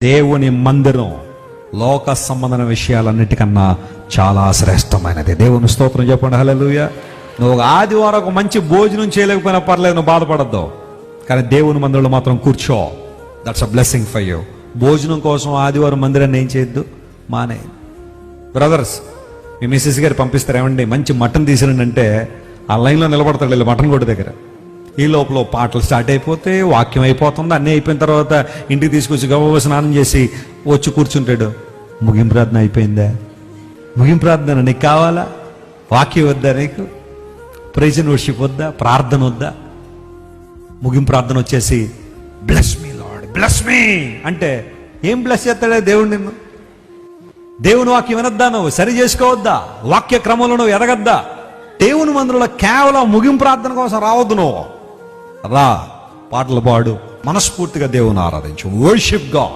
దేవుని మందిరం లోక సంబంధమైన విషయాలన్నిటికన్నా చాలా శ్రేష్టమైనది. దేవుని స్తోత్రం చెప్పండి. హల్లెలూయా. నువ్వు ఆదివారం ఒక మంచి భోజనం చేయలేకపోయినా పర్లేదు, నువ్వు బాధపడద్దు. కానీ దేవుని మందిరంలో మాత్రం కూర్చో. That's a blessing for you. భోజనం కోసం ఆదివారం మందిరాన్ని ఏం చేయొద్దు, మానే. బ్రదర్స్, మీ మిస్సెస్ గారు పంపిస్తారేమండి, మంచి మటన్ తీసిరండి అంటే ఆ లైన్లో నిలబడతాడు వీళ్ళు మటన్ కొట్టు దగ్గర. ఈ లోపల పాటలు స్టార్ట్ అయిపోతే, వాక్యం అయిపోతుంది, అన్నీ అయిపోయిన తర్వాత ఇంటికి తీసుకొచ్చి గబగబా స్నానం చేసి వచ్చి కూర్చుంటాడు. ముగింపు ప్రార్థన అయిపోయిందా? ముగింపు ప్రార్థన నీకు కావాలా? వాక్యం వద్దా నీకు? ప్రైజ్ అండ్ వర్షిప్ వద్దా? ప్రార్థన వద్దా? ముగింపు ప్రార్థన వచ్చేసి bless me lord, bless me అంటే ఏం బ్లెస్ చేస్తాడే దేవుడు నిన్ను? దేవుని వాక్యం వినొద్దా? నువ్వు సరి చేసుకోవద్దా? వాక్య క్రమంలో నువ్వు ఎదగద్దా? దేవుని మందిరంలో కేవలం ముగింపు ప్రార్థన కోసం రావద్దు. నువ్వు రా, పాటలు పాడు, మనస్ఫూర్తిగా దేవుని ఆరాధించు, వర్షిప్ గాడ్.